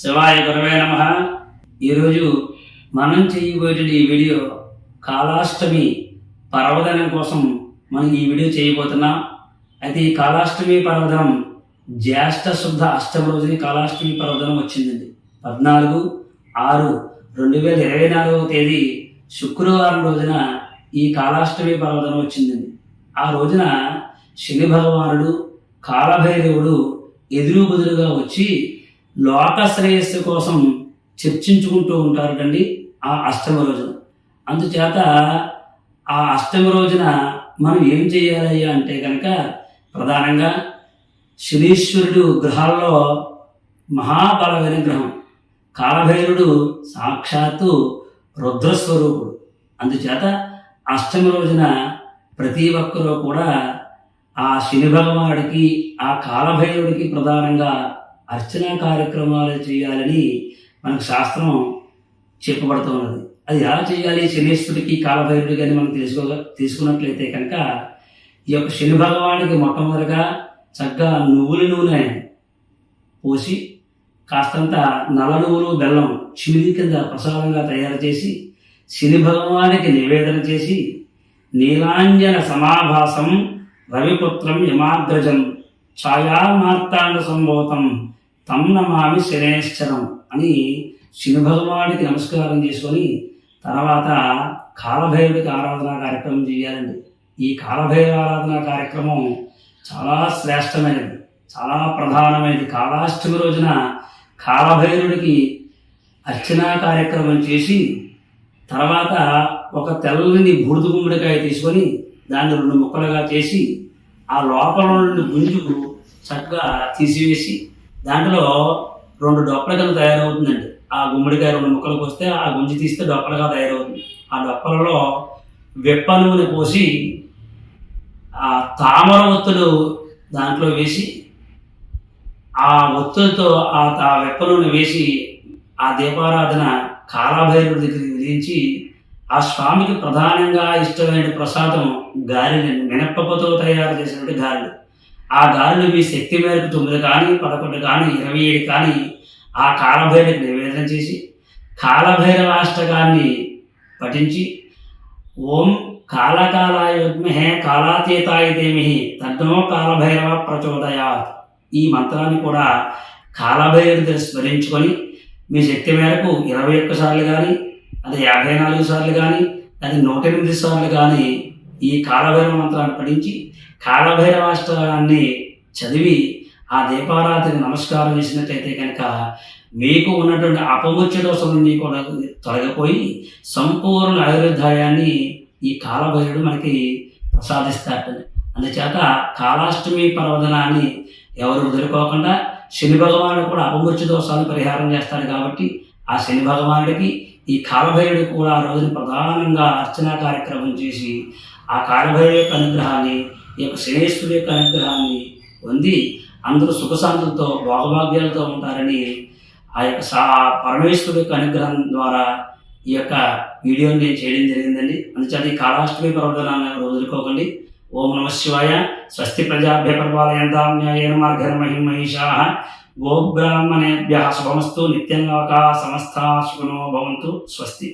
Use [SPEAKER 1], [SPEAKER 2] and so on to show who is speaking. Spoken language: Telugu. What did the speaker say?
[SPEAKER 1] శివాయ గురవే నమః. ఈరోజు మనం చేయబోయే ఈ వీడియో కాళాష్టమి పర్వదినం కోసం మనం ఈ వీడియో చేయబోతున్నాం. అయితే ఈ కాళాష్టమి పర్వదినం జ్యేష్ఠ శుద్ధ అష్టమి రోజుని కాళాష్టమి పర్వదినం వచ్చిందండి. 14/6/2024 శుక్రవారం రోజున ఈ కాళాష్టమి పర్వదినం వచ్చిందండి. ఆ రోజున శని భగవానుడు కాలభైరవుడు ఎదురు బదులుగా వచ్చి లోక శ్రేయస్సు కోసం చర్చించుకుంటూ ఉంటారండి ఆ అష్టమి రోజున. అందుచేత ఆ అష్టమి రోజున మనం ఏం చేయాలి అంటే కనుక ప్రధానంగా శనీశ్వరుడు గ్రహాల్లో మహాబలమైన గ్రహం. కాలభైరుడు సాక్షాత్తు రుద్రస్వరూపుడు. అందుచేత అష్టమి రోజున ప్రతి ఒక్కరూ కూడా ఆ శని భగవానుడికి ఆ కాలభైరుడికి ప్రధానంగా అర్చనా కార్యక్రమాలు చేయాలని మనకు శాస్త్రం చెప్పబడుతున్నది. అది ఎలా చేయాలి? శనీశ్వరుడికి కాలభైరుడికి అని మనం తీసుకున్నట్లయితే కనుక ఈ యొక్క శని భగవానికి మొట్టమొదటిగా చక్కగా నువ్వుల నూనె పోసి కాస్తంత నల్ల నువ్వులు బెల్లం చిమిడి కింద ప్రసాదంగా తయారు చేసి శని భగవానికి నివేదన చేసి నీలాంజన సమాభాసం రవిపుత్రం యమాగ్రజం ఛాయా మార్తాండ సంభూతం తం నమామి శనేశ్వరం అని శని భగవానికి నమస్కారం చేసుకొని తర్వాత కాలభైరుడికి ఆరాధన కార్యక్రమం చేయాలండి. ఈ కాలభైరవ ఆరాధన కార్యక్రమం చాలా శ్రేష్టమైనది, చాలా ప్రధానమైనది. కాళాష్టమి రోజున కాలభైరుడికి అర్చనా కార్యక్రమం చేసి తర్వాత ఒక తెల్లని బూడిద గుమ్మడికాయ తీసుకొని దాన్ని 2 ముక్కలుగా చేసి ఆ లోపల నుండి గుంజుకు చక్కగా తీసివేసి దాంట్లో 2 డొప్పల కింద తయారవుతుందండి. ఆ గుమ్మడికాయ 2 ముక్కలకు వస్తే ఆ గుంజి తీస్తే డొప్పలుగా తయారవుతుంది. ఆ డొప్పలలో వెప్ప నూనె పోసి ఆ తామర ఒత్తులు దాంట్లో వేసి ఆ ఒత్తులతో ఆ వెప్ప నూనె వేసి ఆ దీపారాధన కాలభైరుడి దగ్గరికి విధించి ఆ స్వామికి ప్రధానంగా ఇష్టమైన ప్రసాదం గారెలు, మినప్పప్పుతో తయారు చేసినటువంటి గారెలు. ఆ గారెలు మీ శక్తి మేరకు 9 కానీ 11 కానీ 27 కానీ ఆ కాలభైరుడికి నివేదన చేసి కాలభైరవాష్టకాన్ని పఠించి ఓం కాలకాలాయ విద్మహే కాలాతీతాయ ధీమహి తన్నో కాలభైరవ ప్రచోదయాత్ ఈ మంత్రాన్ని కూడా కాలభైరుడిని స్మరించుకొని మీ శక్తి మేరకు 21 సార్లు కానీ అది 54 సార్లు కానీ అది 108 సార్లు కానీ ఈ కాలభైరవ మంత్రాన్ని పఠించి కాలభైరవాష్టకాన్ని చదివి ఆ దీపారాధనకి నమస్కారం చేసినట్లయితే కనుక మీకు ఉన్నటువంటి అపముచ్చ దోషాలన్నీ కూడా తొలగిపోయి సంపూర్ణ ఆయుర్దాయాన్ని ఈ కాలభైరుడు మనకి ప్రసాదిస్తాడు. అందుచేత కాళాష్టమి పర్వదినాన్ని ఎవరు వదులుకోకుండా శని భగవానుడు కూడా అపముచ్చ దోషాలను పరిహారం చేస్తాడు కాబట్టి ఆ శని భగవానుడికి ఈ కాలభైరుడికి కూడా ఆ రోజున ప్రధానంగా అర్చనా కార్యక్రమం చేసి ఆ కాలభైరుడి యొక్క అనుగ్రహాన్ని ఈ యొక్క శనేశ్వరుడి యొక్క అనుగ్రహాన్ని పొంది అందరూ సుఖశాంతులతో భోగభాగ్యాలతో ఉంటారని ఆ యొక్క పరమేశ్వరుడి యొక్క అనుగ్రహం ద్వారా ఈ యొక్క వీడియోని నేను చేయడం జరిగిందండి. అందుచేత ఈ కాళాష్టమి పర్వదినాన్ని వదులుకోకండి. ఓం నమః శివాయ. స్వస్తి ప్రజాభ్య పరిపాలయంతాం న్యాయేన మార్గేణ మహిమహీషాః గోబ్రాహ్మణేభ్యః శుభమస్తు. నిత్యం లోకాః సమస్తాః సుఖినో భవంతు. స్వస్తి.